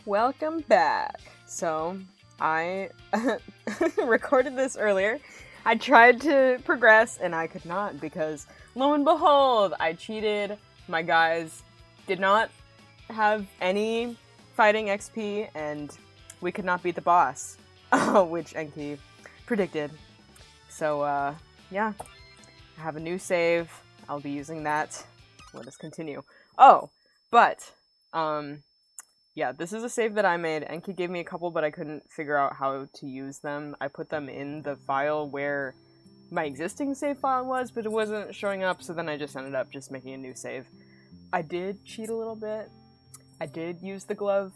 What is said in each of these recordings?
Welcome back. So, I recorded this earlier. I tried to progress and I could not because, lo and behold, I cheated. My guys did not have any fighting XP and we could not beat the boss, which Enki predicted. So, yeah. I have a new save. I'll be using that. Let us continue. Oh, but, yeah, this is a save that I made. Enki gave me a couple, but I couldn't figure out how to use them. I put them in the file where my existing save file was, but it wasn't showing up, so then I just ended up just making a new save. I did cheat a little bit. I did use the glove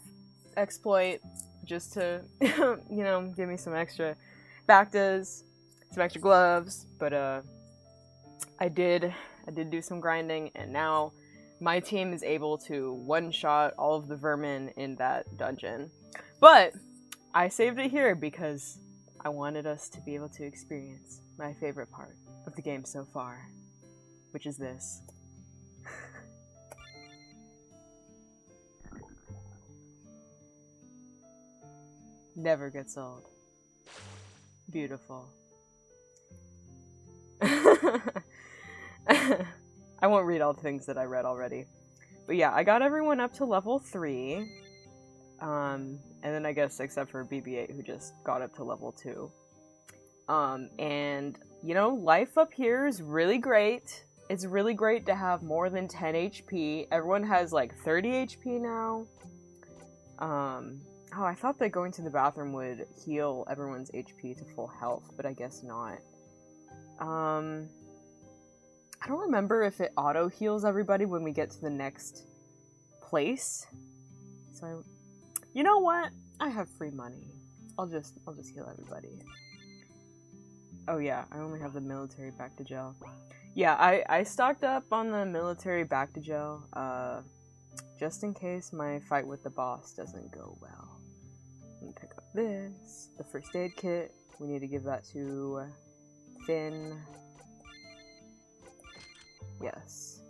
exploit just to, you know, give me some extra Bactas, some extra gloves, but, I did do some grinding, and now my team is able to one-shot all of the vermin in that dungeon. But I saved it here because I wanted us to be able to experience my favorite part of the game so far, which is this. Never gets old. Beautiful. I won't read all the things that I read already. But yeah, I got everyone up to level 3. And then I guess except for BB-8 who just got up to level 2. And, you know, life up here is really great. It's really great to have more than 10 HP. Everyone has like 30 HP now. Oh, I thought that going to the bathroom would heal everyone's HP to full health, but I guess not. I don't remember if it auto-heals everybody when we get to the next place. So, you know what? I have free money. I'll just heal everybody. Oh yeah, I only have the military back to gel. Yeah, I stocked up on the military back to gel, just in case my fight with the boss doesn't go well. Let me pick up this, the first aid kit. We need to give that to Finn. Yes.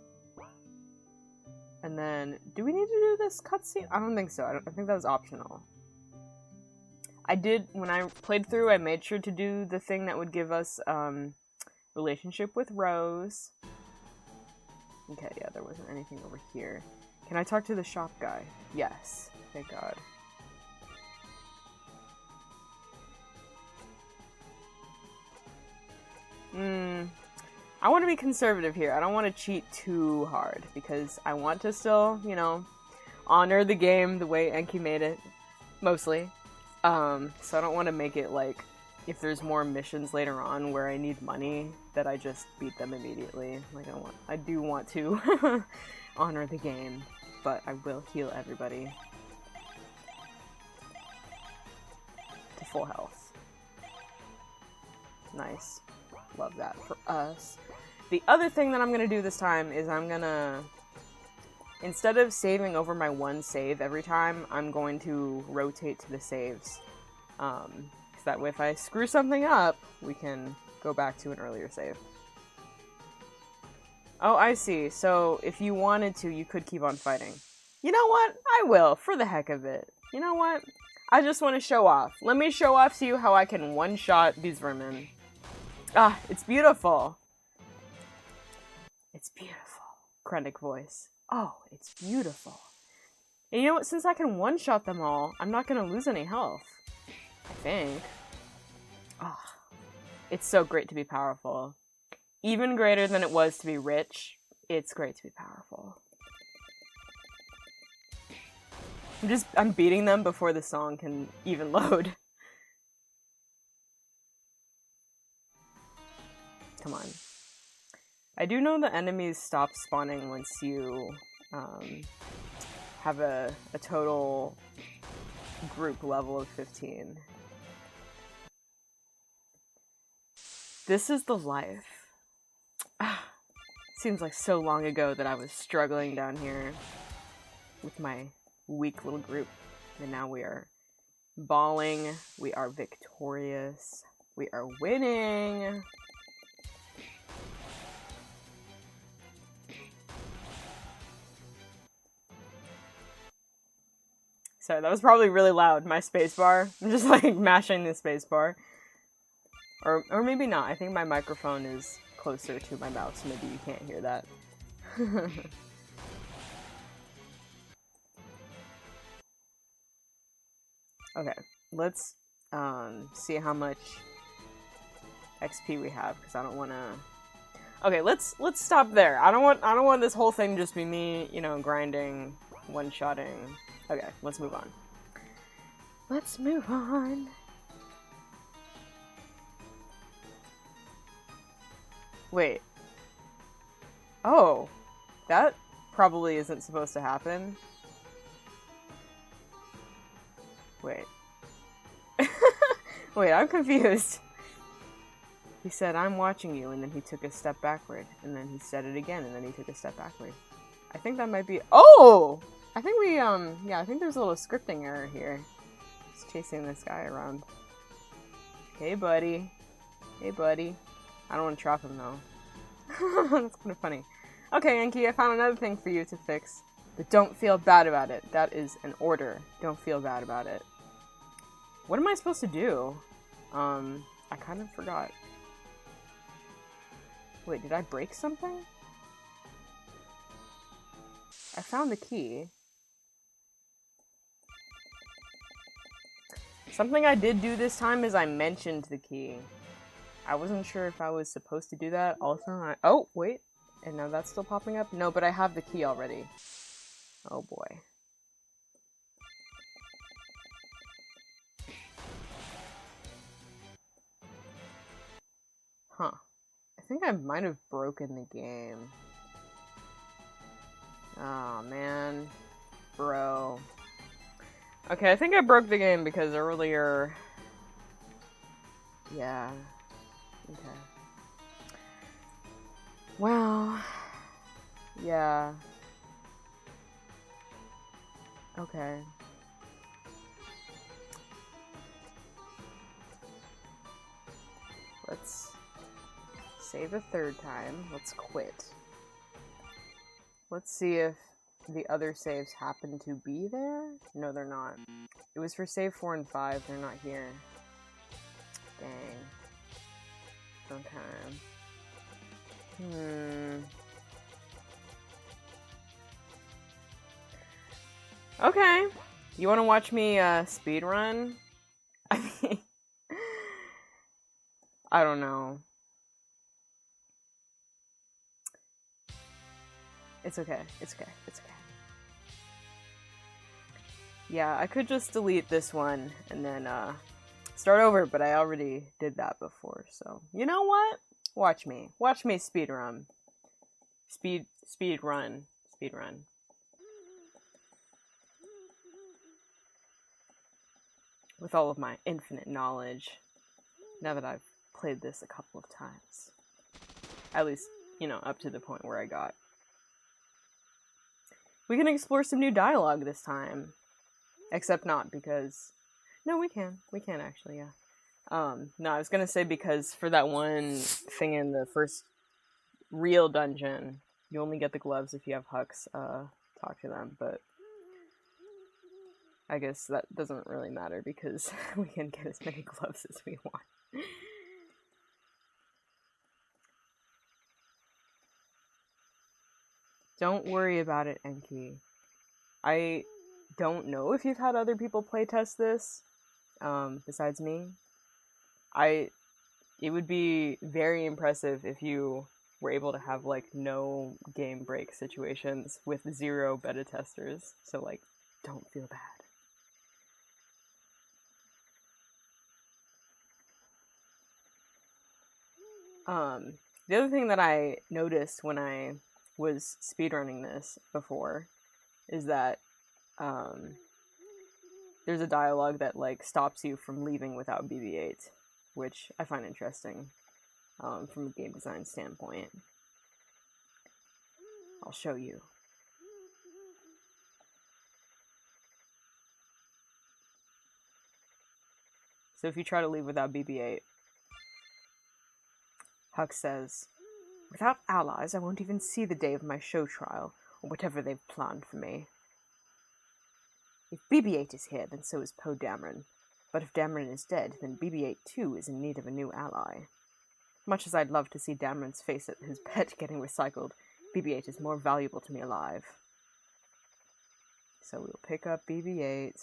And then, do we need to do this cutscene? I don't think so. I think that was optional. I did, when I played through, I made sure to do the thing that would give us, relationship with Rose. Okay, yeah, there wasn't anything over here. Can I talk to the shop guy? Yes. Thank God. I want to be conservative here. I don't want to cheat too hard because I want to still, you know, honor the game the way Enki made it, mostly. So I don't want to make it like, if there's more missions later on where I need money, that I just beat them immediately. Like, I do want to honor the game, but I will heal everybody to full health. Nice. Love that for us. The other thing that I'm going to do this time is I'm going to, instead of saving over my one save every time, I'm going to rotate to the saves. So that way if I screw something up, we can go back to an earlier save. Oh, I see. So if you wanted to, you could keep on fighting. You know what? I will, for the heck of it. You know what? I just want to show off. Let me show off to you how I can one-shot these vermin. Ah, it's beautiful. It's beautiful. Krennic voice. Oh, it's beautiful. And you know what? Since I can one-shot them all, I'm not going to lose any health. I think. Oh, it's so great to be powerful. Even greater than it was to be rich, it's great to be powerful. I'm beating them before the song can even load. Come on. I do know the enemies stop spawning once you have a total group level of 15. This is the life. Seems like so long ago that I was struggling down here with my weak little group. And now we are balling. We are victorious. We are winning. Sorry, that was probably really loud, my spacebar. I'm just like mashing the spacebar. Or maybe not. I think my microphone is closer to my mouth, so maybe you can't hear that. Okay, let's see how much XP we have, because I don't want to. Okay, let's stop there. I don't want this whole thing to just be me, you know, grinding, one-shotting. Okay, let's move on. Let's move on. Wait. Oh, that probably isn't supposed to happen. Wait. Wait, I'm confused. He said, "I'm watching you," and then he took a step backward, and then he said it again, and then he took a step backward. I think that might be— Oh! I think we, yeah, I think there's a little scripting error here. Just chasing this guy around. Hey, buddy. Hey, buddy. I don't want to trap him, though. That's kind of funny. Okay, Enki, I found another thing for you to fix. But don't feel bad about it. That is an order. Don't feel bad about it. What am I supposed to do? I kind of forgot. Wait, did I break something? I found the key. Something I did do this time is I mentioned the key. I wasn't sure if I was supposed to do that. Also, oh, wait. And now that's still popping up? No, but I have the key already. Oh boy. Huh. I think I might have broken the game. Oh, man. Bro. Okay, I think I broke the game because earlier... Yeah. Okay. Well... Yeah. Okay. Let's save a third time. Let's quit. Let's see if the other saves happen to be there. No, they're not. It was for save 4 and 5. They're not here. Dang. Okay. Okay. You want to watch me speedrun? I mean, I don't know. It's okay. It's okay. It's okay. Yeah, I could just delete this one and then start over, but I already did that before, so you know what? Watch me. Watch me speedrun. Speedrun. With all of my infinite knowledge, now that I've played this a couple of times. At least, you know, up to the point where I got. We can explore some new dialogue this time. Except not, because... No, we can. We can, actually, yeah. No, I was gonna say because for that one thing in the first real dungeon, you only get the gloves if you have Hux talk to them, but I guess that doesn't really matter because we can get as many gloves as we want. Don't worry about it, Enki. I don't know if you've had other people playtest this, besides me. It would be very impressive if you were able to have, like, no game break situations with 0 beta testers. So, like, don't feel bad. The other thing that I noticed when I was speedrunning this before is that, there's a dialogue that, like, stops you from leaving without BB-8, which I find interesting, from a game design standpoint. I'll show you. So if you try to leave without BB-8, Hux says, "Without allies, I won't even see the day of my show trial, or whatever they've planned for me." If BB-8 is here, then so is Poe Dameron. But if Dameron is dead, then BB-8 too is in need of a new ally. Much as I'd love to see Dameron's face at his pet getting recycled, BB-8 is more valuable to me alive. So we'll pick up BB-8.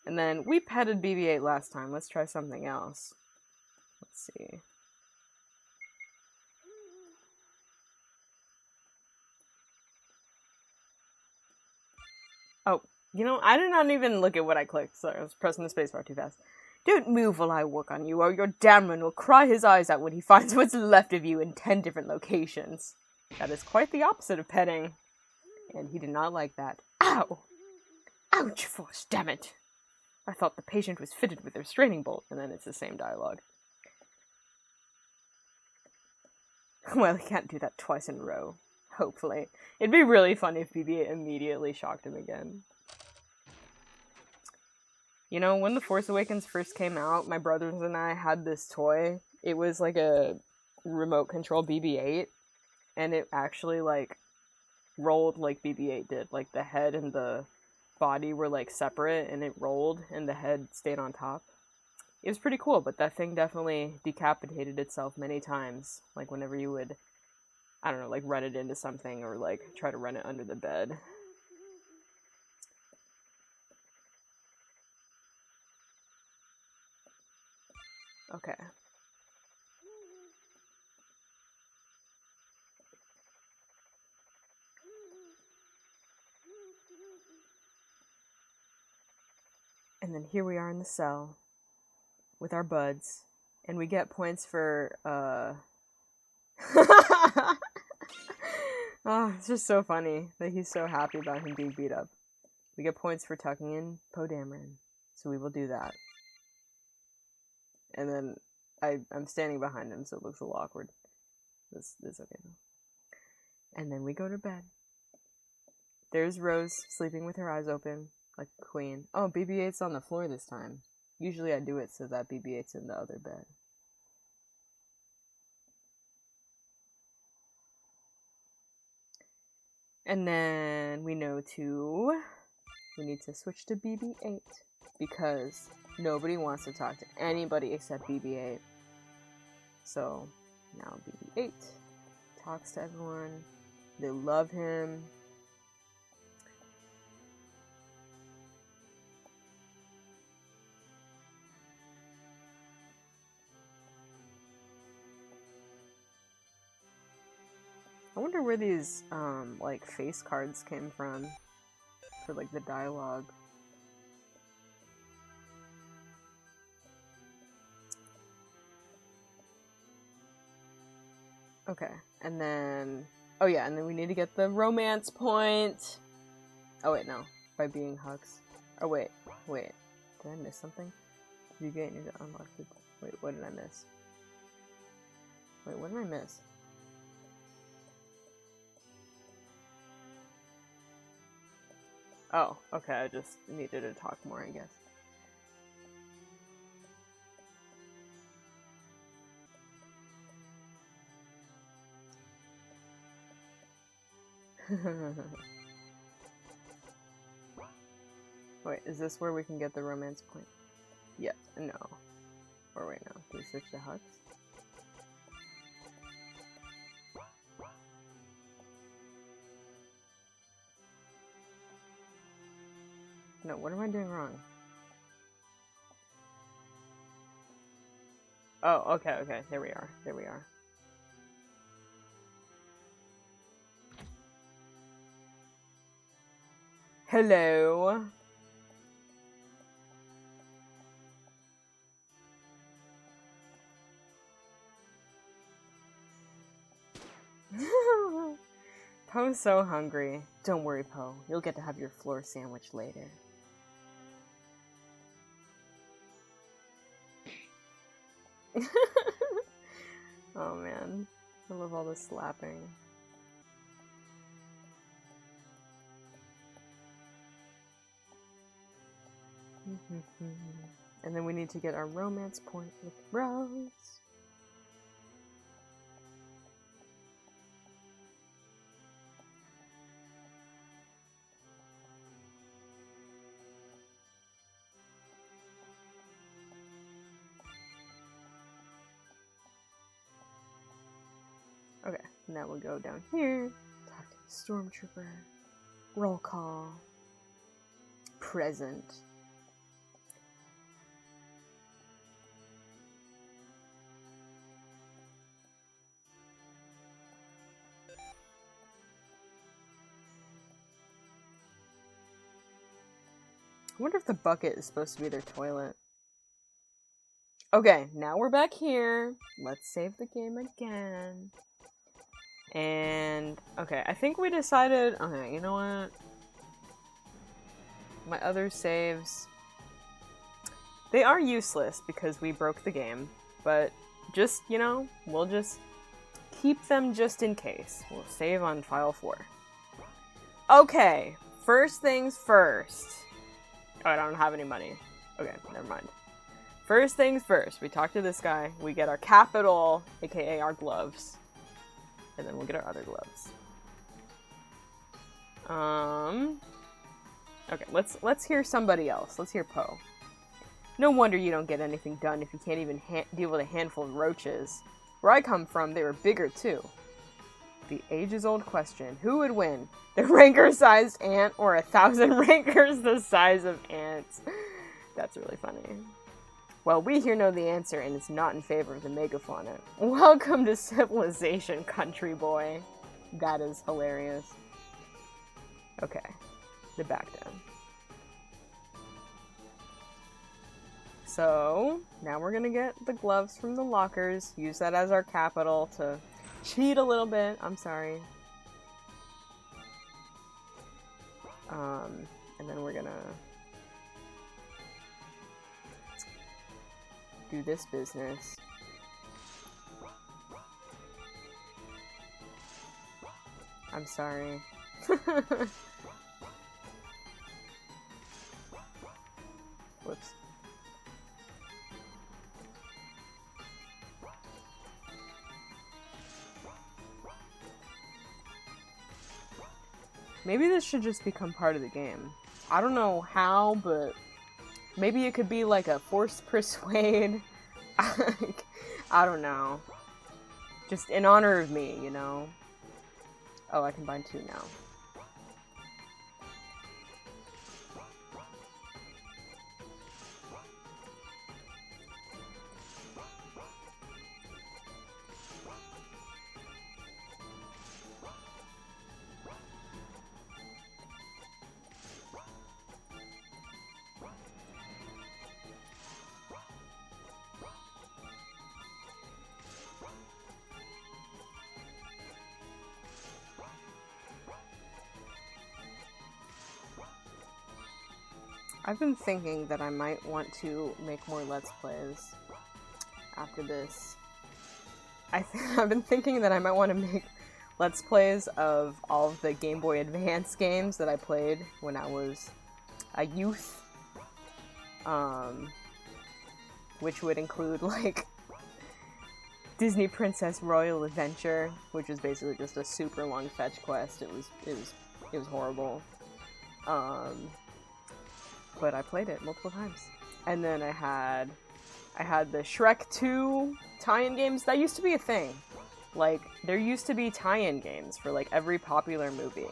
And then, we petted BB-8 last time. Let's try something else. Let's see. Oh, you know, I did not even look at what I clicked. Sorry, I was pressing the spacebar too fast. Don't move while I work on you, or your Dameron will cry his eyes out when he finds what's left of you in 10 different locations. That is quite the opposite of petting. And he did not like that. Ow! Ouch, Force, damn it! I thought the patient was fitted with a restraining bolt, and then it's the same dialogue. Well, he can't do that twice in a row. Hopefully. It'd be really funny if BB-8 immediately shocked him again. You know, when The Force Awakens first came out, my brothers and I had this toy. It was like a remote control BB-8, and it actually, like, rolled like BB-8 did. Like, the head and the body were, like, separate, and it rolled, and the head stayed on top. It was pretty cool, but that thing definitely decapitated itself many times. Like, whenever you would, I don't know, like, run it into something, or, like, try to run it under the bed. Okay. And then here we are in the cell with our buds, and we get points for, Oh, it's just so funny that he's so happy about him being beat up. We get points for tucking in Poe Dameron, so we will do that. And then I'm standing behind him, so it looks a little awkward. This is okay though. And then we go to bed. There's Rose sleeping with her eyes open, like a queen. Oh, BB-8's on the floor this time. Usually I do it so that BB-8's in the other bed. And then we need to switch to BB-8 because nobody wants to talk to anybody except BB-8. So now BB-8 talks to everyone. They love him. I wonder where these, like, face cards came from for, like, the dialogue. Okay, and then... Oh yeah, and then we need to get the romance point! Oh wait, no. By being Hux. Oh wait. Did I miss something? You need to unlock the... Wait, what did I miss? Wait, what did I miss? Oh, okay, I just needed to talk more, I guess. Wait, is this where we can get the romance point? Yeah, no. Or wait, no. Do we switch to Hux? No, what am I doing wrong? Oh, okay, there we are. Hello? Poe's so hungry. Don't worry, Poe. You'll get to have your floor sandwich later. Oh man, I love all the slapping. And then we need to get our romance point with Rose. And then we'll go down here, talk to the stormtrooper, roll call, present. I wonder if the bucket is supposed to be their toilet. Okay, now we're back here. Let's save the game again. And, okay, I think we decided, okay, you know what? My other saves, they are useless because we broke the game, but just, you know, we'll just keep them just in case. We'll save on file 4. Okay, first things first. Oh, I don't have any money. Okay, never mind. First things first, we talk to this guy, we get our capital, aka our gloves, and then we'll get our other gloves. Okay, let's hear somebody else. Let's hear Poe. No wonder you don't get anything done if you can't even deal with a handful of roaches. Where I come from, they were bigger too. The ages-old question, who would win? The ranker-sized ant or 1,000 rankers the size of ants? That's really funny. Well, we here know the answer, and it's not in favor of the megafauna. Welcome to civilization, country boy. That is hilarious. Okay, the back down. So, now we're gonna get the gloves from the lockers, use that as our capital to cheat a little bit. I'm sorry. And then we're gonna do this business. I'm sorry. Whoops. Maybe this should just become part of the game. I don't know how, but maybe it could be like a forced persuade. I don't know. Just in honor of me, you know? Oh, I can buy 2 now. I've been thinking that I might want to make more Let's Plays after this. I've been thinking that I might want to make Let's Plays of all of the Game Boy Advance games that I played when I was a youth. Which would include, like, Disney Princess Royal Adventure, which is basically just a super long fetch quest. It was horrible. But I played it multiple times. And then I had the Shrek 2 tie-in games. That used to be a thing. Like, there used to be tie-in games for, like, every popular movie.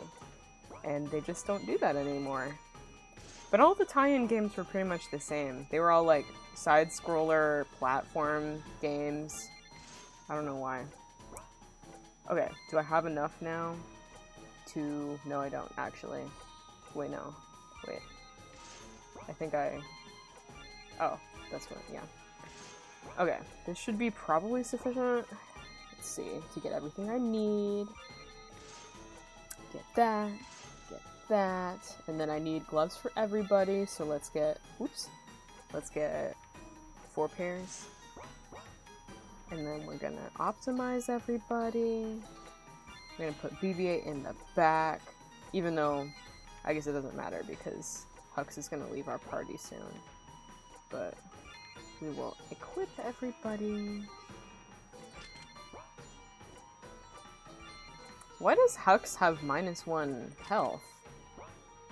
And they just don't do that anymore. But all the tie-in games were pretty much the same. They were all, like, side-scroller platform games. I don't know why. Okay, do I have enough now to... No, I don't, actually. Wait, no. Wait. I think I... Oh, that's what... Yeah. Okay, this should be probably sufficient. Let's see, to get everything I need. Get that. Get that. And then I need gloves for everybody, so let's get... Oops. Let's get 4 pairs. And then we're gonna optimize everybody. We're gonna put BB-8 in the back. Even though, I guess it doesn't matter because Hux is gonna leave our party soon. But we will equip everybody. Why does Hux have -1 health?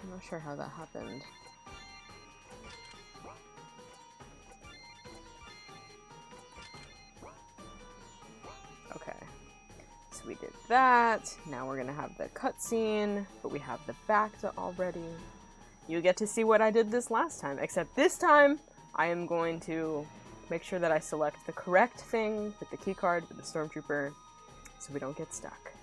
I'm not sure how that happened. Okay. So we did that. Now we're gonna have the cutscene, but we have the Bacta already. You get to see what I did this last time, except this time I am going to make sure that I select the correct thing with the keycard, with the Stormtrooper, so we don't get stuck.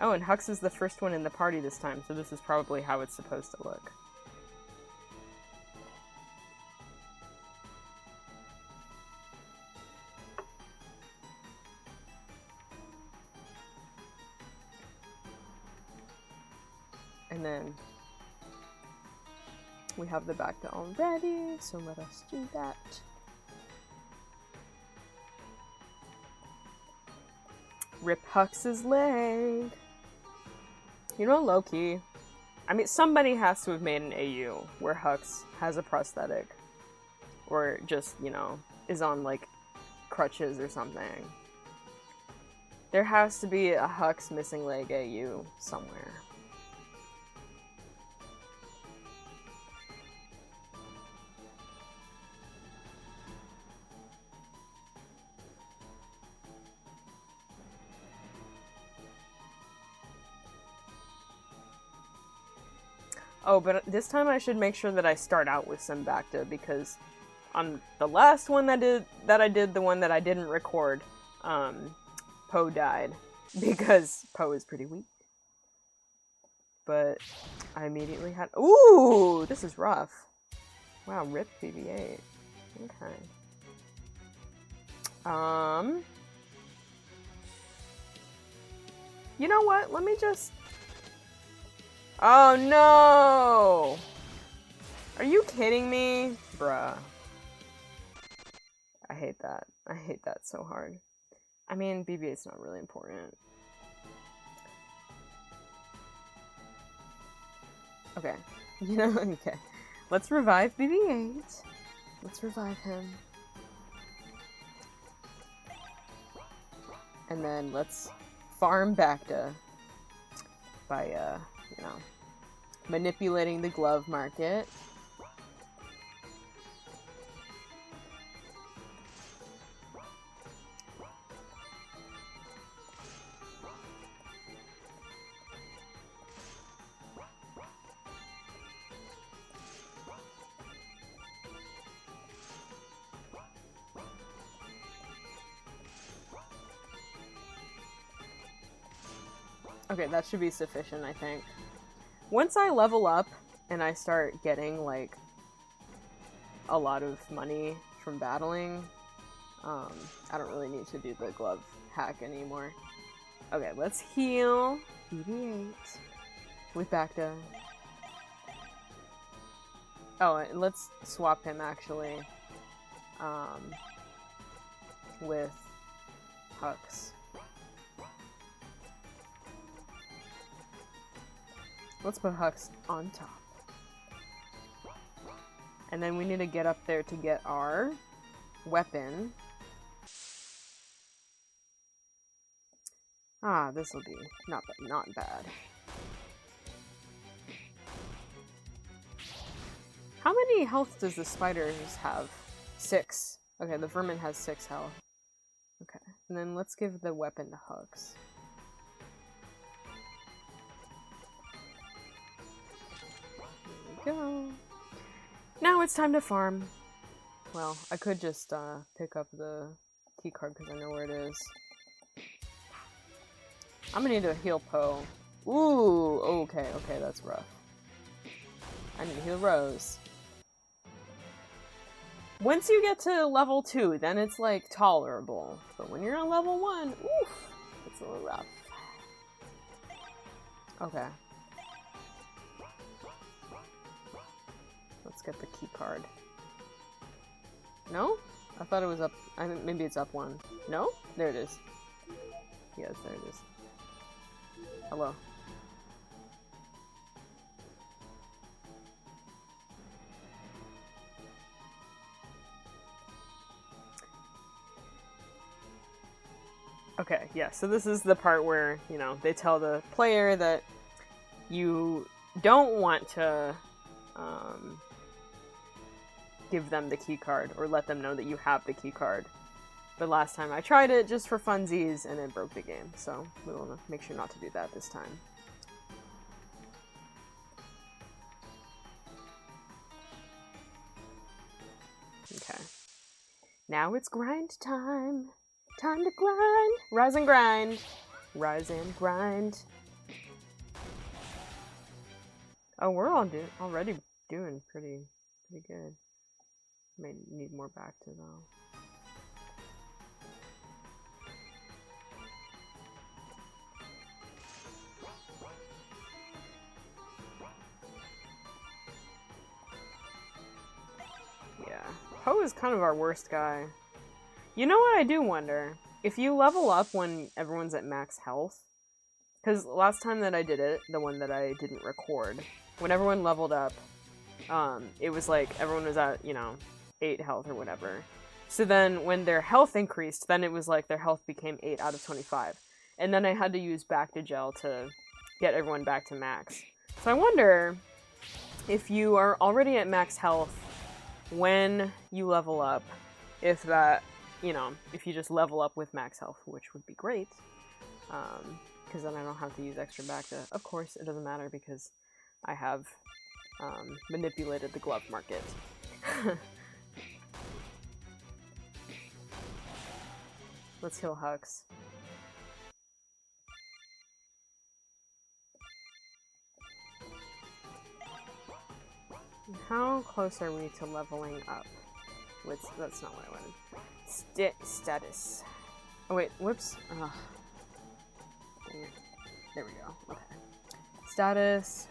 Oh, and Hux is the first one in the party this time, so this is probably how it's supposed to look. And then we have the Bacta already, so let us do that. Rip Hux's leg. You know, low-key, I mean, somebody has to have made an AU where Hux has a prosthetic. Or just, you know, is on, like, crutches or something. There has to be a Hux missing leg AU somewhere. Oh, but this time I should make sure that I start out with some Bacta, because on the last one the one that I didn't record, Poe died, because Poe is pretty weak. But I immediately had— ooh! This is rough. Wow, rip BB-8. Okay. You know what? Let me just— oh no! Are you kidding me? Bruh. I hate that. I hate that so hard. I mean, BB-8's not really important. Okay. You know, okay. Let's revive BB-8. Let's revive him. And then let's farm Bacta by, you know, manipulating the glove market. Okay, that should be sufficient, I think. Once I level up and I start getting, like, a lot of money from battling, I don't really need to do the glove hack anymore. Okay, let's heal BB-8 with Bacta. Oh, and let's swap him, actually, with Hux. Let's put Hux on top. And then we need to get up there to get our weapon. Ah, this will be not bad. How many health does the spiders have? 6. Okay, the vermin has 6 health. Okay, and then let's give the weapon to Hux. Go. Now it's time to farm. Well, I could just pick up the keycard because I know where it is. I'm gonna need to heal Poe. Ooh, okay, that's rough. I need to heal Rose. Once you get to level 2, then it's like tolerable. But when you're on level 1, oof, it's a little rough. Okay. Let's get the key card. No? I thought it was up. I mean, maybe it's up 1. No? There it is. Yes, there it is. Hello. Okay, yeah, so this is the part where, you know, they tell the player that you don't want to, give them the key card or let them know that you have the key card. But last time I tried it just for funsies and it broke the game, so we will make sure not to do that this time. Okay. Now it's grind time. Time to grind. Rise and grind. Rise and grind. Oh, we're already doing pretty good. May need more back to though. Yeah, Poe is kind of our worst guy. You know what I do wonder? If you level up when everyone's at max health, because last time that I did it, the one that I didn't record, when everyone leveled up, it was like everyone was at, 8 health or whatever. So then when their health increased, then it was like their health became 8 out of 25. And then I had to use back to gel to get everyone back to max. So I wonder if you are already at max health when you level up, if that, if you just level up with max health, which would be great. Because then I don't have to use extra back to... Of course, it doesn't matter because I have manipulated the glove market. Let's heal Hux. How close are we to leveling up? That's not what I wanted. Status. Oh wait, whoops. Ugh. There we go. Okay. Status.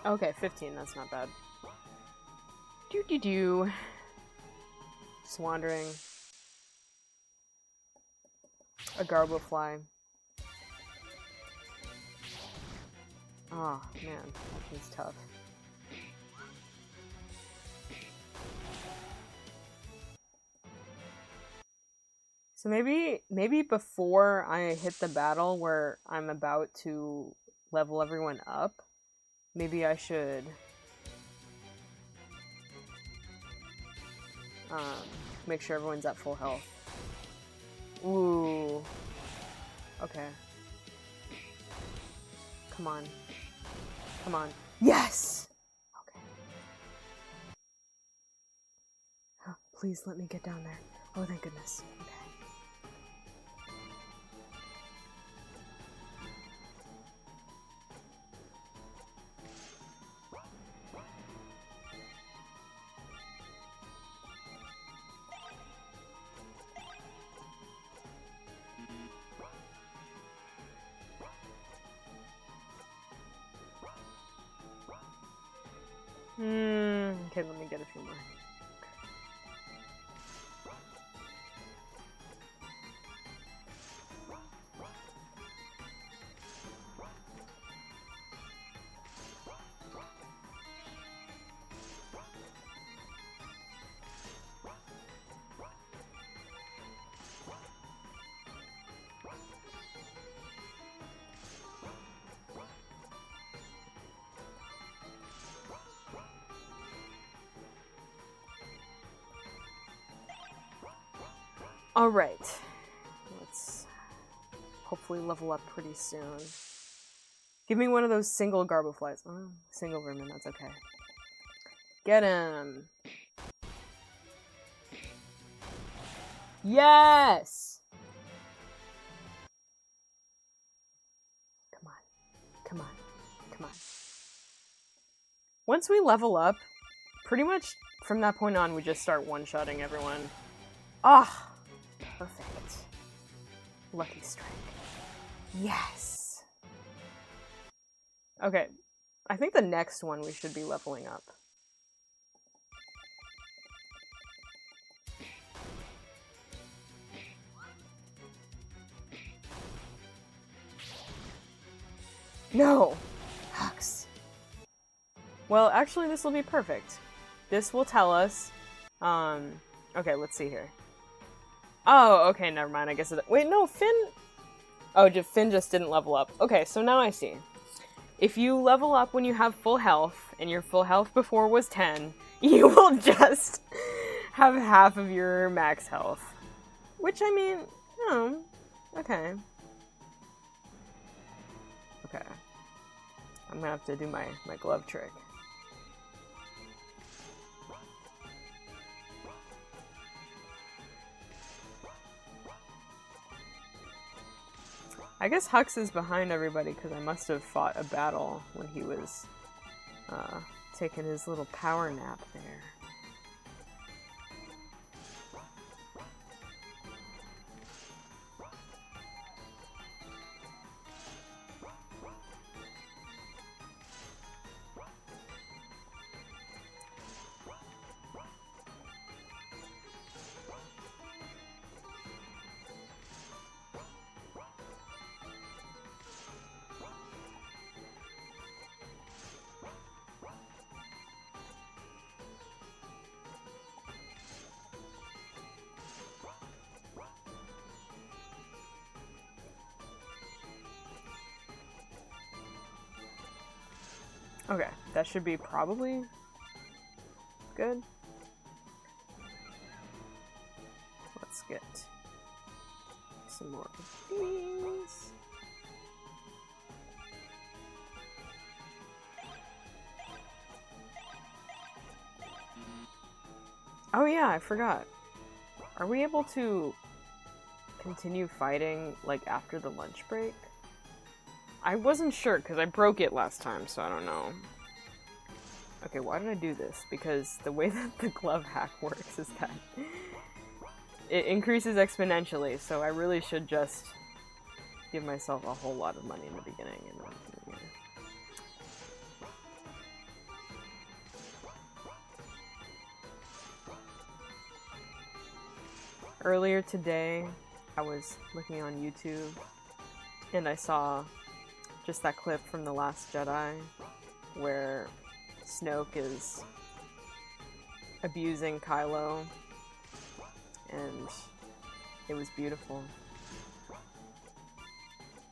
Okay, 15, that's not bad. Doo-doo-doo. Just wandering. A garbo fly. Oh, man, that thing's tough. So maybe before I hit the battle where I'm about to level everyone up, maybe I should make sure everyone's at full health. Ooh. Okay. Come on. Come on. Yes! Okay. Oh, please let me get down there. Oh, thank goodness. Okay. Okay, let me get a few more. Alright. Let's hopefully level up pretty soon. Give me one of those single garbo flies. Oh, single vermin, that's okay. Get him! Yes! Come on. Come on. Come on. Once we level up, pretty much from that point on, we just start one-shotting everyone. Ah! Perfect. Lucky strike. Yes! Okay, I think the next one we should be leveling up. No! Hux. Well, actually, this will be perfect. This will tell us, okay, let's see here. Oh, okay, never mind, I guess it... Wait, no, Finn... Oh, Finn just didn't level up. Okay, so now I see. If you level up when you have full health, and your full health before was 10, you will just have half of your max health. Which, I mean, okay. Okay. I'm gonna have to do my glove trick. I guess Hux is behind everybody because I must have fought a battle when he was taking his little power nap there. Okay, that should be probably good. Let's get some more of these. Oh yeah, I forgot. Are we able to continue fighting, like, after the lunch break? I wasn't sure, because I broke it last time, so I don't know. Okay, why did I do this? Because the way that the glove hack works is that it increases exponentially, so I really should just give myself a whole lot of money in the beginning. And then, Earlier today, I was looking on YouTube, and I saw just that clip from The Last Jedi, where Snoke is abusing Kylo, and it was beautiful.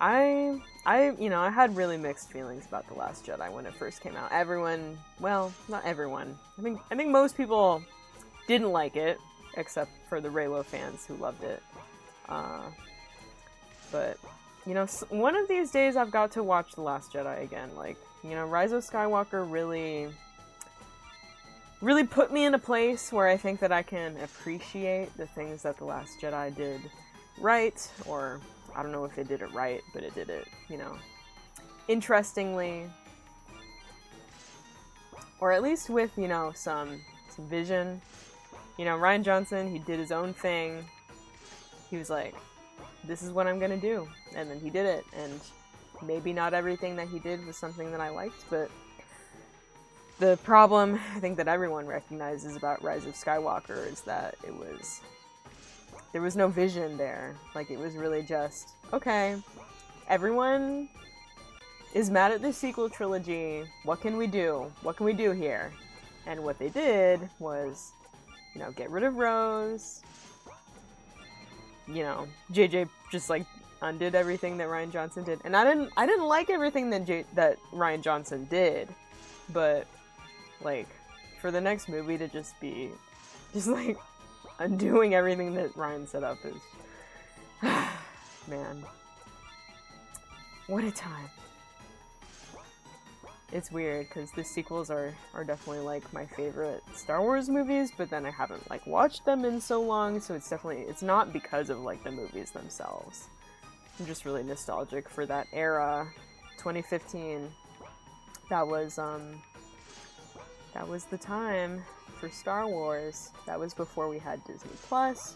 I had really mixed feelings about The Last Jedi when it first came out. Everyone, well, not everyone. I think most people didn't like it, except for the Reylo fans who loved it. But one of these days I've got to watch The Last Jedi again. Like, Rise of Skywalker really put me in a place where I think that I can appreciate the things that The Last Jedi did right, or I don't know if it did it right, but it did it, interestingly, or at least with, some vision. Rian Johnson, he did his own thing. He was like, this is what I'm gonna do, and then he did it, and maybe not everything that he did was something that I liked, but the problem I think that everyone recognizes about Rise of Skywalker is that there was no vision there. Like, it was really just, okay, everyone is mad at the sequel trilogy, what can we do? What can we do here? And what they did was, get rid of Rose. JJ just, like, undid everything that Rian Johnson did. And I didn't like everything that Rian Johnson did, but, like, for the next movie to just be like undoing everything that Rian set up is man, what a time. It's weird because the sequels are definitely, like, my favorite Star Wars movies, but then I haven't, like, watched them in so long, so it's not because of, like, the movies themselves. I'm just really nostalgic for that era. 2015, that was the time for Star Wars. That was before we had Disney Plus.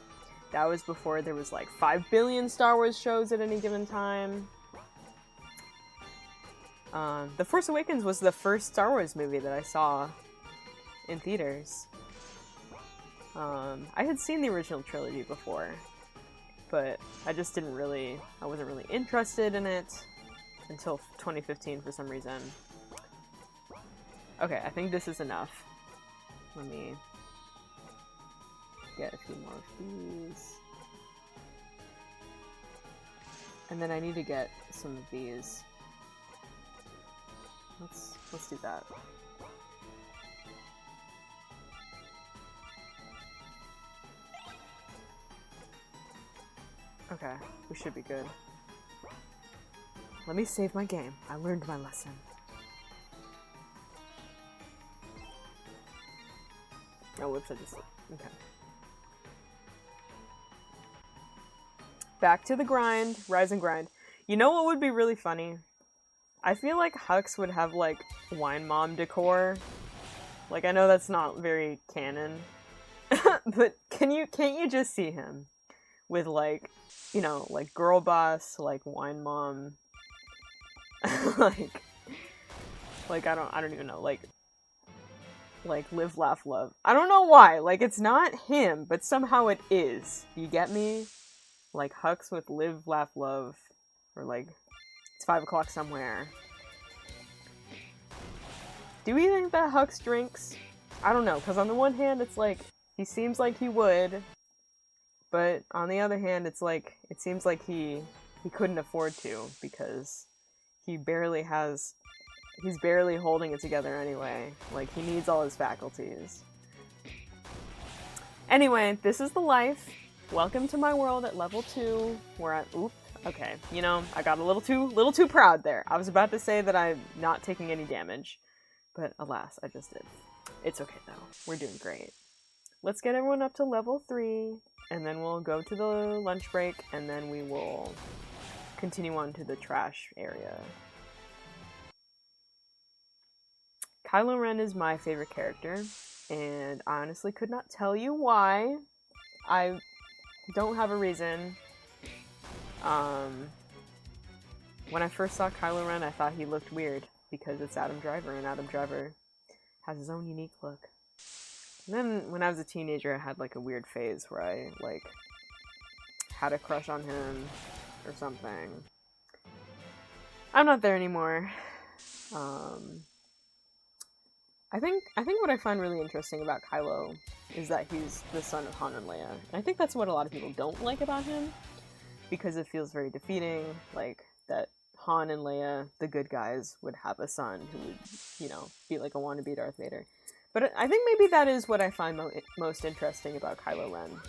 That was before there was, like, 5 billion Star Wars shows at any given time. The Force Awakens was the first Star Wars movie that I saw in theaters. I had seen the original trilogy before, but I wasn't really interested in it until 2015 for some reason. Okay, I think this is enough. Let me get a few more of these. And then I need to get some of these. Let's do that. Okay, we should be good. Let me save my game. I learned my lesson. Oh, whoops, I just... Okay. Back to the grind. Rise and grind. You know what would be really funny? I feel like Hux would have, like, wine mom decor. Like, I know that's not very canon. But can't you just see him? With, like, you know, like, girl boss, like, wine mom... like, I don't even know, like, live, laugh, love. I don't know why, like, it's not him, but somehow it is. You get me? Like, Hux with live, laugh, love, or, like, it's 5 o'clock somewhere. Do we think that Hux drinks? I don't know, because on the one hand, it's like, he seems like he would, but on the other hand, it's like, it seems like he couldn't afford to, because he's barely holding it together anyway. Like, he needs all his faculties. Anyway, this is the life. Welcome to my world at level 2, where okay, you know, I got a little too proud there. I was about to say that I'm not taking any damage, but alas, I just did. It's okay though, we're doing great. Let's get everyone up to level 3, and then we'll go to the lunch break, and then we will continue on to the trash area. Kylo Ren is my favorite character, and I honestly could not tell you why. I don't have a reason. When I first saw Kylo Ren, I thought he looked weird, because it's Adam Driver, and Adam Driver has his own unique look. And then, when I was a teenager, I had, like, a weird phase where I, like, had a crush on him, or something. I'm not there anymore. I think what I find really interesting about Kylo is that he's the son of Han and Leia. And I think that's what a lot of people don't like about him, because it feels very defeating, like, that Han and Leia, the good guys, would have a son who would, you know, be like a wannabe Darth Vader. But I think maybe that is what I find most interesting about Kylo Ren.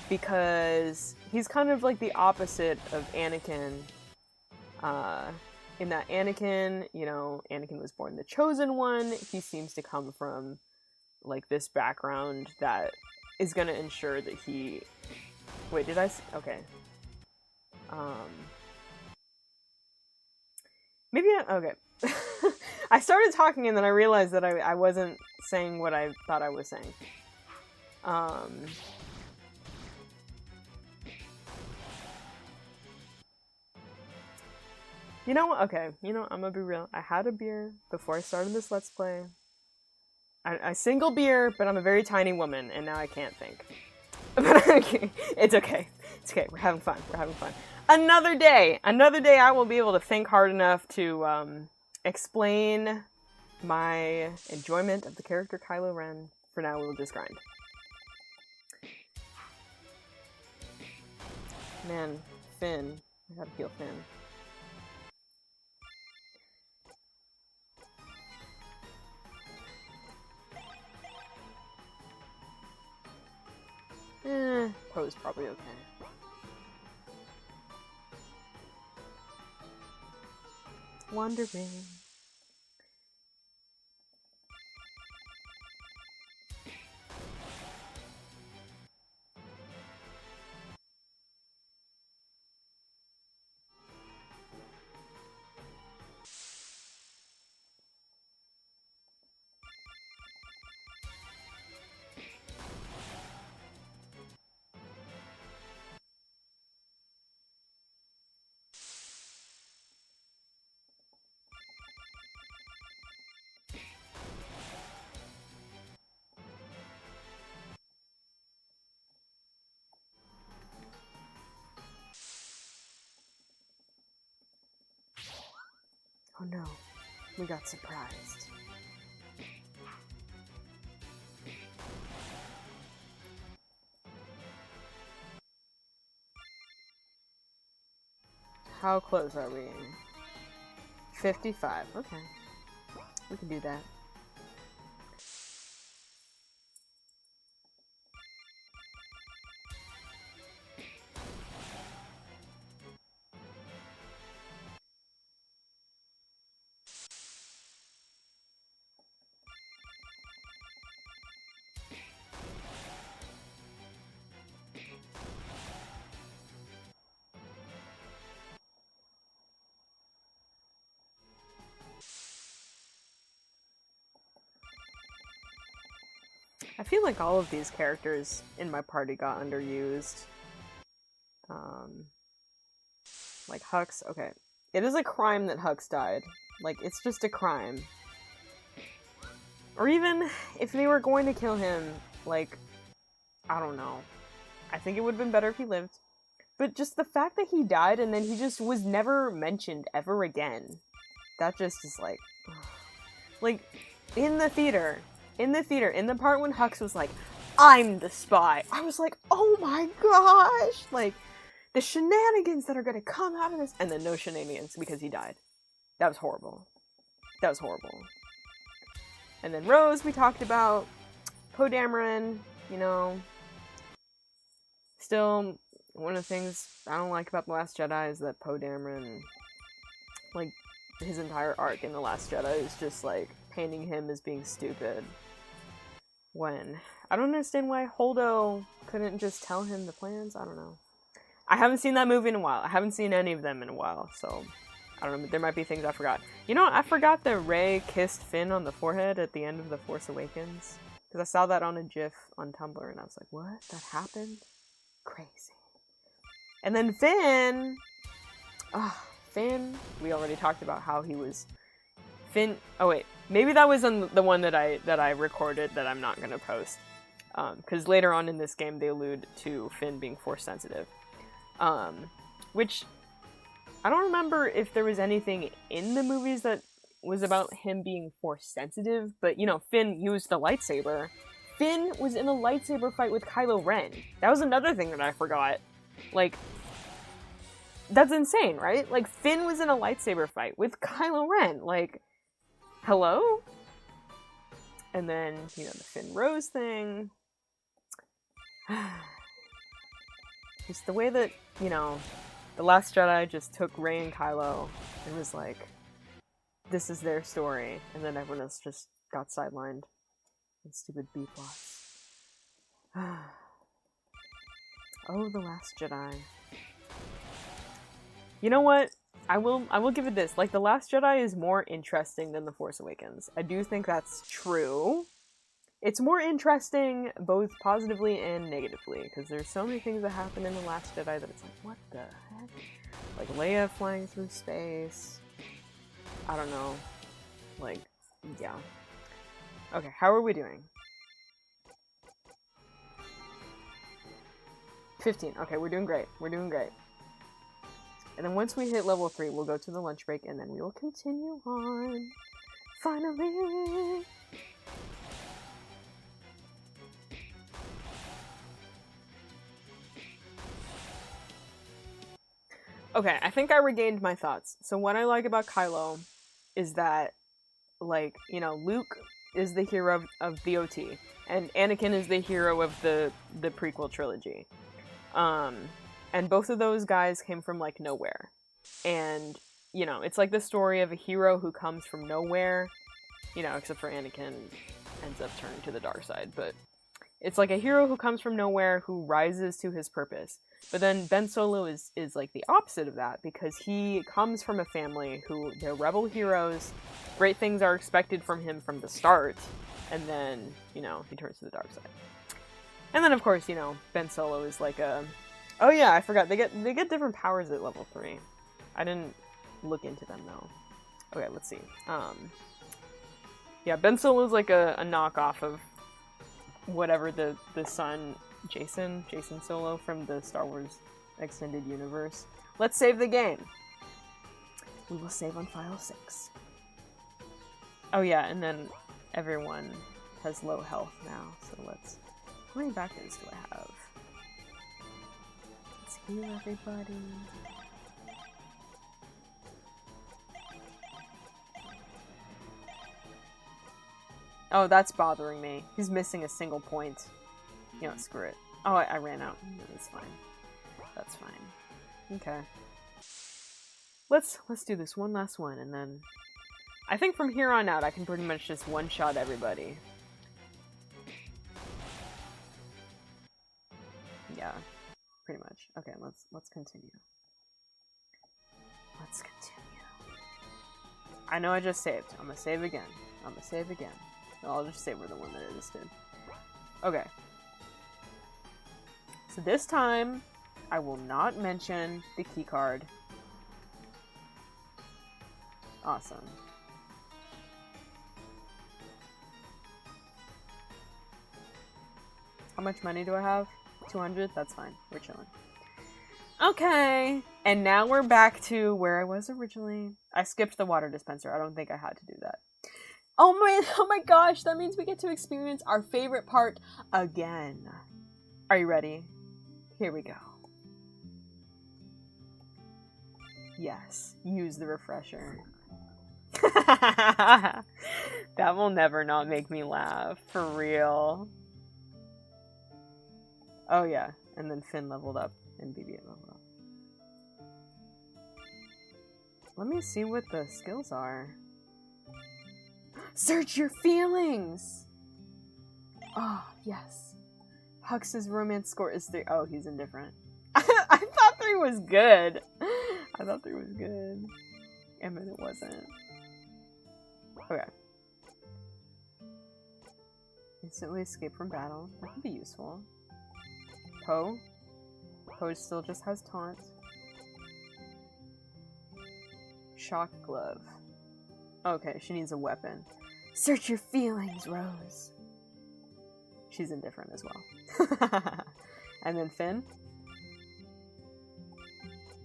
Because he's kind of like the opposite of Anakin, in that Anakin, you know, Anakin was born the chosen one. He seems to come from, like, this background that is gonna ensure that he... Wait, did I... Okay. Maybe okay. I started talking and then I realized that I wasn't saying what I thought I was saying. You know what? Okay, you know, I'm gonna be real. I had a beer before I started this Let's Play. I single beer, but I'm a very tiny woman, and now I can't think. But it's okay. It's okay. We're having fun. We're having fun. Another day I will be able to think hard enough to explain my enjoyment of the character Kylo Ren. For now, we'll just grind. Man, Finn. I gotta heal Finn. Poe's probably okay. Wandering. Oh no, we got surprised. How close are we? 55, okay. We can do that. I feel like all of these characters in my party got underused. Like Hux, okay. It is a crime that Hux died. Like, it's just a crime. Or even, if they were going to kill him, like, I don't know. I think it would have been better if he lived. But just the fact that he died and then he just was never mentioned ever again. That just is like... Ugh. Like, in the part when Hux was like, I'm the spy, I was like, oh my gosh! Like, the shenanigans that are gonna come out of this, and then no shenanigans because he died. That was horrible. That was horrible. And then Rose, we talked about. Poe Dameron, you know. Still, one of the things I don't like about The Last Jedi is that Poe Dameron, like, his entire arc in The Last Jedi is just, like, painting him as being stupid. When I don't understand why Holdo couldn't just tell him the plans. I don't know. I haven't seen that movie in a while. I haven't seen any of them in a while, so I don't know. There might be things I forgot. You know, I forgot that Rey kissed Finn on the forehead at the end of The Force Awakens. Because I saw that on a GIF on Tumblr, and I was like, what? That happened? Crazy. And then Finn... Finn, we already talked about how he was... Finn... Oh, wait. Maybe that was on the one that I recorded that I'm not going to post. Because later on in this game, they allude to Finn being Force sensitive. Which... I don't remember if there was anything in the movies that was about him being Force sensitive, but, you know, Finn used the lightsaber. Finn was in a lightsaber fight with Kylo Ren. That was another thing that I forgot. Like... That's insane, right? Like, Finn was in a lightsaber fight with Kylo Ren. Like, hello? And then, you know, the Finn Rose thing. Just the way that, you know, The Last Jedi just took Rey and Kylo and was like, this is their story. And then everyone else just got sidelined. And stupid B-plots. Oh, The Last Jedi. You know what? I will give it this. Like, The Last Jedi is more interesting than The Force Awakens. I do think that's true. It's more interesting both positively and negatively, because there's so many things that happen in The Last Jedi that it's like, what the heck? Like, Leia flying through space. I don't know. Like, yeah. Okay, how are we doing? 15. Okay, we're doing great. We're doing great. And then once we hit level 3, we'll go to the lunch break, and then we will continue on. Finally! Okay, I think I regained my thoughts. So what I like about Kylo is that, like, you know, Luke is the hero of the OT, and Anakin is the hero of the prequel trilogy. And both of those guys came from, like, nowhere. And, you know, it's like the story of a hero who comes from nowhere, you know, except for Anakin ends up turning to the dark side, but it's like a hero who comes from nowhere who rises to his purpose. But then Ben Solo is like the opposite of that, because he comes from a family who, they're rebel heroes, great things are expected from him from the start, and then, you know, he turns to the dark side. And then, of course, you know, Ben Solo is like a... Oh yeah, I forgot, they get different powers at level 3. I didn't look into them, though. Okay, let's see. Yeah, Ben Solo is like a knockoff of whatever the son, Jason Solo from the Star Wars Extended Universe. Let's save the game. We will save on file 6. Oh yeah, and then everyone has low health now, so let's... How many back-ends do I have? Let's heal everybody. Oh, that's bothering me. He's missing a single point. You know, screw it. Oh, I ran out. No, that's fine. That's fine. Okay. Let's do this one last one, and then... I think from here on out, I can pretty much just one-shot everybody. Yeah, pretty much. Okay, let's continue. Let's continue. I know I just saved. I'm gonna save again. I'm gonna save again. I'll just save her the one that I just did. Okay. So this time, I will not mention the key card. Awesome. How much money do I have? 200? That's fine. We're chilling. Okay. And now we're back to where I was originally. I skipped the water dispenser. I don't think I had to do that. Oh my gosh. That means we get to experience our favorite part again. Are you ready? Here we go. Yes. Use the refresher. That will never not make me laugh. For real. Oh yeah, and then Finn leveled up and BB-8 leveled up. Let me see what the skills are. Search your feelings! Oh, yes. Hux's romance score is 3. Oh, he's indifferent. I thought 3 was good. I thought 3 was good. And then it wasn't. Okay. Instantly escape from battle. That could be useful. Poe? Poe still just has taunt. Shock glove. Okay, she needs a weapon. Search your feelings, Rose. She's indifferent as well. And then Finn?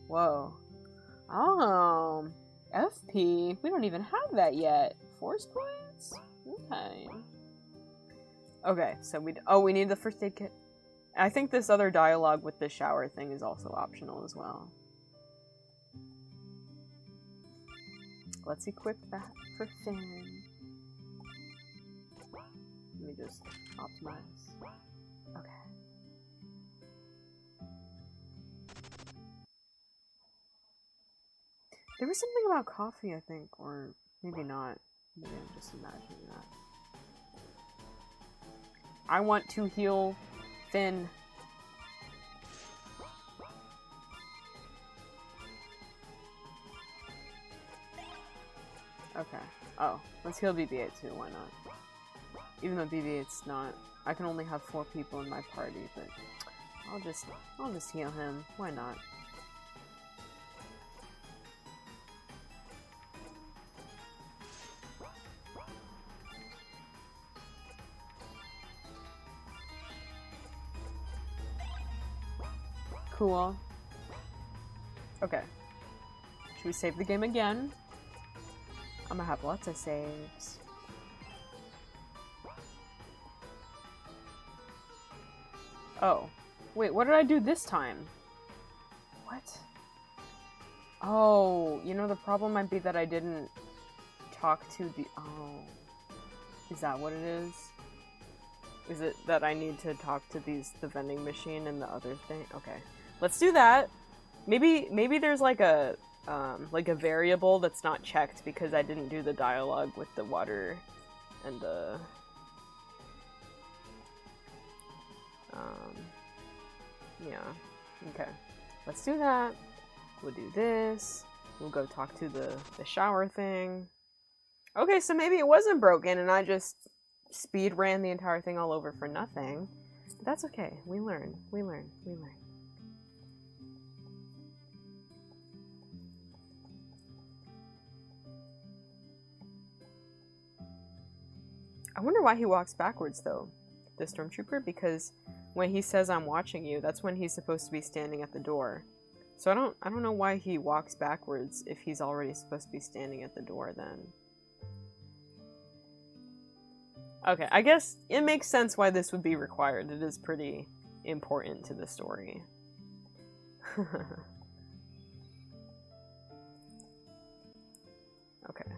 Whoa. Oh. FP? We don't even have that yet. Force points? Okay. Okay, so we need the first aid kit. I think this other dialogue with the shower thing is also optional as well. Let's equip that for Finn. Let me just optimize. Okay. There was something about coffee, I think, or maybe not. Maybe I'm just imagining that. I want to heal Finn. Okay. Oh, let's heal BB-8 too, why not? Even though BB-8's not... I can only have 4 people in my party, but... I'll just heal him. Why not? Cool. Okay. Should we save the game again? I'm gonna have lots of saves. Oh. Wait, what did I do this time? What? Oh, you know, the problem might be that I didn't talk to the... Oh. Is that what it is? Is it that I need to talk to the vending machine and the other thing? Okay. Let's do that. Maybe there's like a variable that's not checked because I didn't do the dialogue with the water and the... yeah. Okay. Let's do that. We'll do this. We'll go talk to the shower thing. Okay, so maybe it wasn't broken and I just speed ran the entire thing all over for nothing. But that's okay. We learn. We learn. We learn. I wonder why he walks backwards, though, the stormtrooper, because when he says, "I'm watching you," that's when he's supposed to be standing at the door. So I don't know why he walks backwards if he's already supposed to be standing at the door then. Okay, I guess it makes sense why this would be required. It is pretty important to the story. Okay.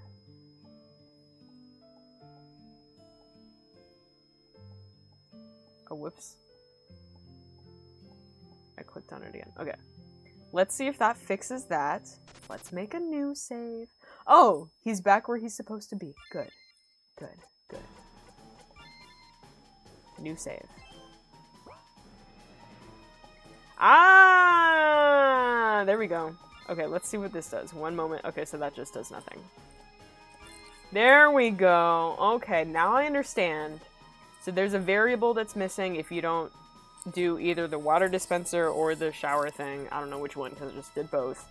Oh, whoops. I clicked on it again. Okay. Let's see if that fixes that. Let's make a new save. Oh, he's back where he's supposed to be. Good. Good. Good. New save. Ah! There we go. Okay, let's see what this does. One moment. Okay, so that just does nothing. There we go. Okay, now I understand. So there's a variable that's missing if you don't do either the water dispenser or the shower thing. I don't know which one because I just did both.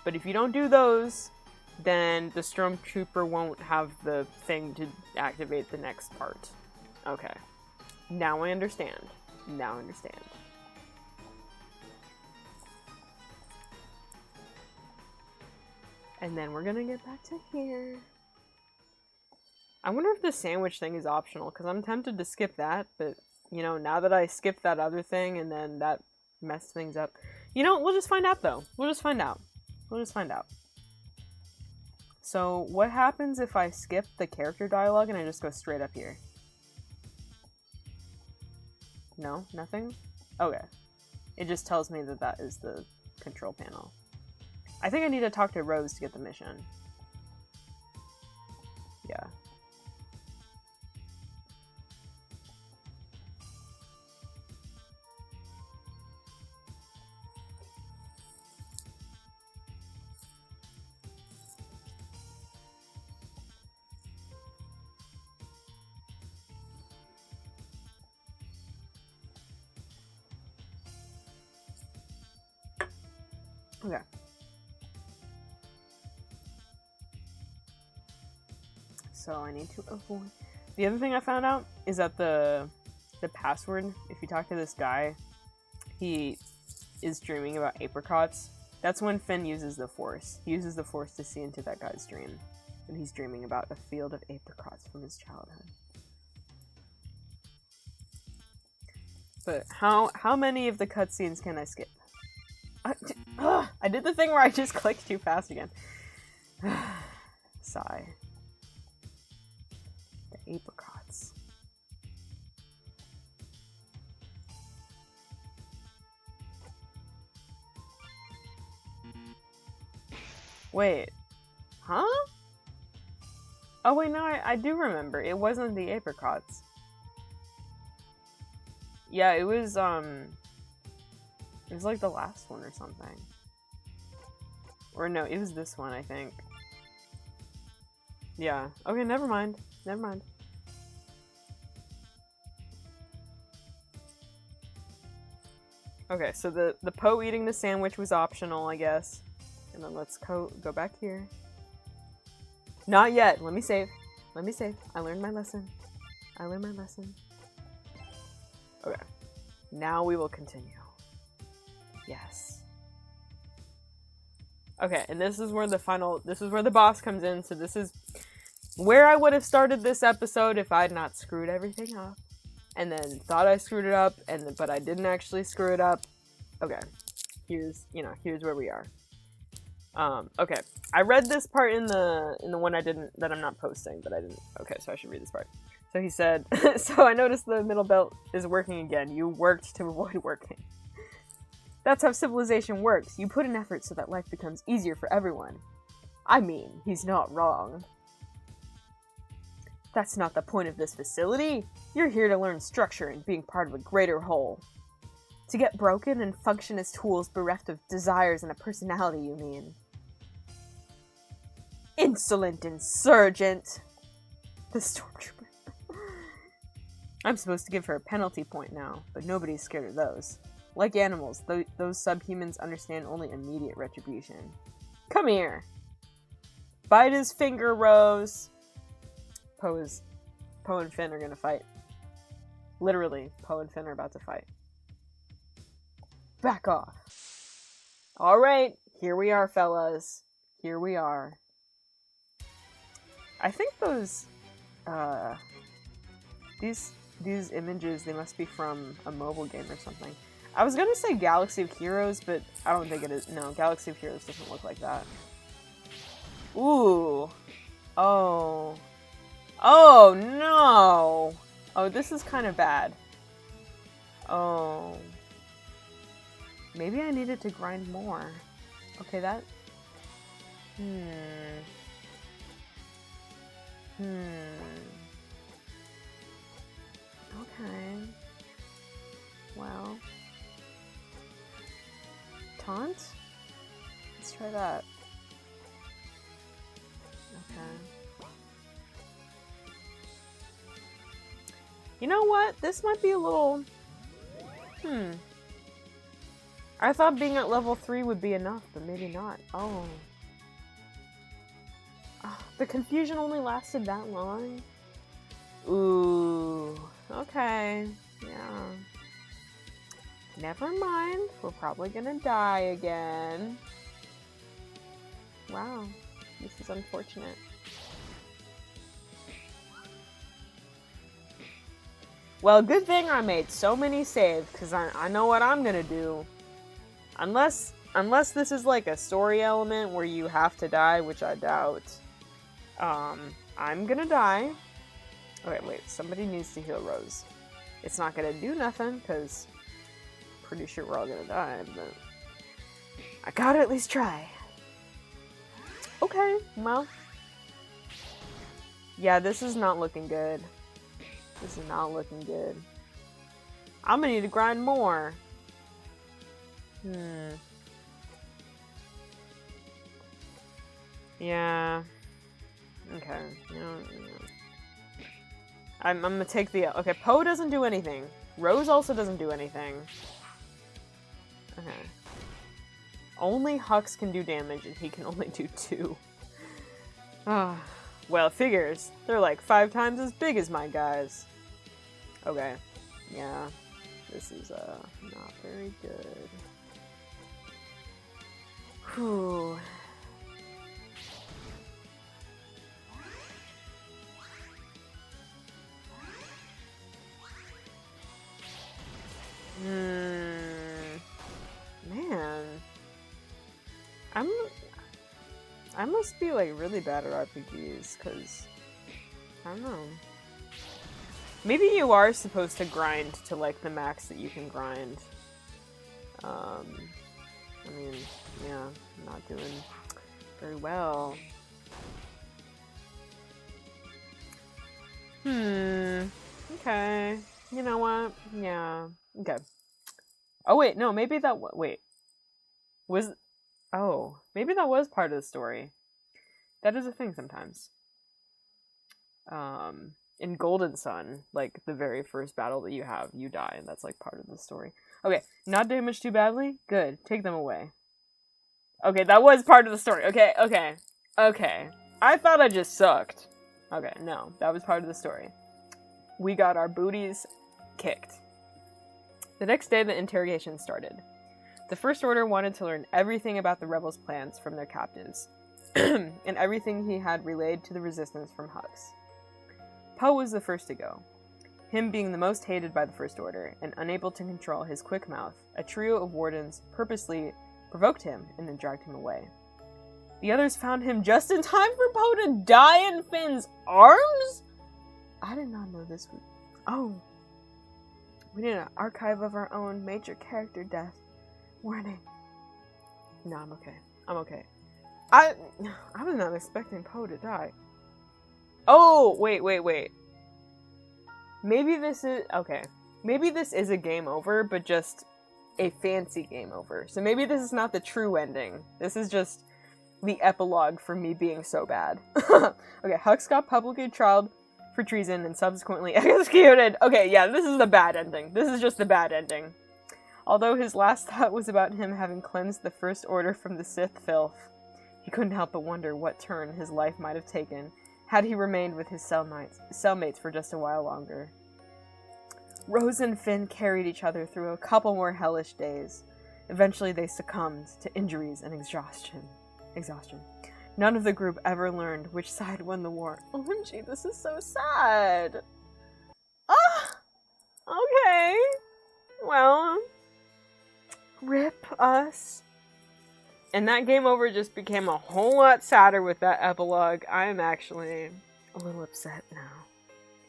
But if you don't do those, then the Stormtrooper won't have the thing to activate the next part. Okay. Now I understand. Now I understand. And then we're gonna get back to here. I wonder if the sandwich thing is optional, because I'm tempted to skip that, but, you know, now that I skipped that other thing and then that messed things up. You know, we'll just find out, though. We'll just find out. We'll just find out. So, what happens if I skip the character dialogue and I just go straight up here? No? Nothing? Okay. It just tells me that that is the control panel. I think I need to talk to Rose to get the mission. Yeah. Okay. So I need to avoid... The other thing I found out is that the password, if you talk to this guy, he is dreaming about apricots. That's when Finn uses the Force. He uses the Force to see into that guy's dream. And he's dreaming about a field of apricots from his childhood. But how many of the cutscenes can I skip? I did the thing where I just clicked too fast again. Sigh. The apricots. Wait. Huh? Oh wait, no, I do remember. It wasn't the apricots. Yeah, it was like the last one or something. Or no, it was this one, I think. Yeah. Okay, never mind. Never mind. Okay, so the Poe eating the sandwich was optional, I guess. And then let's go back here. Not yet. Let me save. Let me save. I learned my lesson. I learned my lesson. Okay. Now we will continue. Yes. Okay, and this is where the boss comes in, so this is where I would have started this episode if I had not screwed everything up. And then thought I screwed it up, but I didn't actually screw it up. Okay. Here's where we are. Okay. I read this part in the one that I'm not posting, but I didn't. Okay, so I should read this part. So he said, so I noticed the middle belt is working again. You worked to avoid working. That's how civilization works. You put in effort so that life becomes easier for everyone. I mean, he's not wrong. That's not the point of this facility. You're here to learn structure and being part of a greater whole. To get broken and function as tools bereft of desires and a personality, you mean? Insolent insurgent! The stormtrooper. I'm supposed to give her a penalty point now, but nobody's scared of those. Like animals, those subhumans understand only immediate retribution. Come here! Bite his finger, Rose! Poe and Finn are gonna fight. Literally, Poe and Finn are about to fight. Back off! Alright, here we are, fellas. Here we are. I think those, these images, they must be from a mobile game or something. I was gonna say Galaxy of Heroes, but I don't think it is. No, Galaxy of Heroes doesn't look like that. Ooh. Oh. Oh, no! Oh, this is kind of bad. Oh. Maybe I needed to grind more. Okay, that... Okay. Well. Taunt? Let's try that. Okay. You know what? This might be a little... I thought being at level 3 would be enough, but maybe not. Oh. The confusion only lasted that long? Ooh. Okay. Yeah. Never mind. We're probably gonna die again. Wow. This is unfortunate. Well, good thing I made so many saves, because I know what I'm gonna do. Unless this is like a story element where you have to die, which I doubt. I'm gonna die. Okay, wait, somebody needs to heal Rose. It's not gonna do nothing, because I'm pretty sure we're all gonna die, but I gotta at least try. Okay, well. Yeah, this is not looking good. This is not looking good. I'm gonna need to grind more. Yeah. Okay. I'm gonna take the... Okay, Poe doesn't do anything. Rose also doesn't do anything. Okay. Only Hux can do damage, and he can only do 2. Well, it figures. They're like 5 times as big as my guys. Okay. Yeah. This is, not very good. Whew. Man. I must be, like, really bad at RPGs, because... I don't know. Maybe you are supposed to grind to, like, the max that you can grind. I mean, yeah, not doing very well. Okay. You know what? Yeah. Okay. Oh, wait, no, maybe that... Wait. Oh, maybe that was part of the story. That is a thing sometimes. In Golden Sun, like, the very first battle that you have, you die, and that's, like, part of the story. Okay, not damaged too badly? Good. Take them away. Okay, that was part of the story. Okay. I thought I just sucked. Okay, no, that was part of the story. We got our booties kicked. The next day, the interrogation started. The First Order wanted to learn everything about the rebels' plans from their captives, and everything he had relayed to the resistance from Hux. Poe was the first to go. Him being the most hated by the First Order, and unable to control his quick mouth, a trio of wardens purposely provoked him and then dragged him away. The others found him just in time for Poe to die in Finn's arms? I did not know this. Oh. We need an archive of our own major character death. Warning. No, I'm okay. I'm okay. I was not expecting Poe to die. Oh, wait. Maybe this is... Okay. Maybe this is a game over, but just a fancy game over. So maybe this is not the true ending. This is just the epilogue for me being so bad. Okay, Hux got publicly trialed for treason and subsequently executed. Okay, yeah, this is the bad ending. This is just the bad ending. Although his last thought was about him having cleansed the First Order from the Sith filth, he couldn't help but wonder what turn his life might have taken had he remained with his cellmates for just a while longer. Rose and Finn carried each other through a couple more hellish days. Eventually they succumbed to injuries and exhaustion. None of the group ever learned which side won the war. OMG, this is so sad. Okay. Well, rip us. And that game over just became a whole lot sadder with that epilogue. I am actually a little upset now.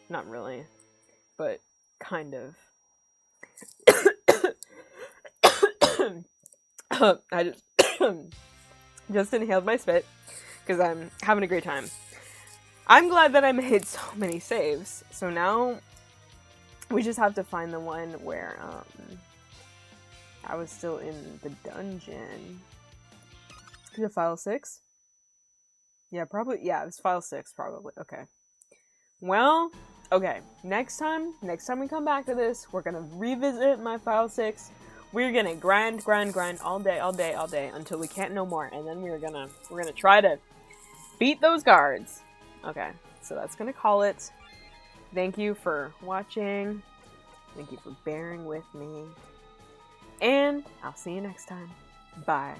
Not really, but kind of. I just inhaled my spit because I'm having a great time. I'm glad that I made so many saves. So now we just have to find the one where I was still in the dungeon. Is it file 6? Yeah, probably. Yeah, it was file 6, probably. Okay. Well, Okay, next time we come back to this, we're gonna revisit my file 6. We're gonna grind all day until we can't no more, and then we're gonna try to beat those guards. Okay, so that's gonna call it. Thank you for watching. Thank you for bearing with me. And I'll see you next time. Bye.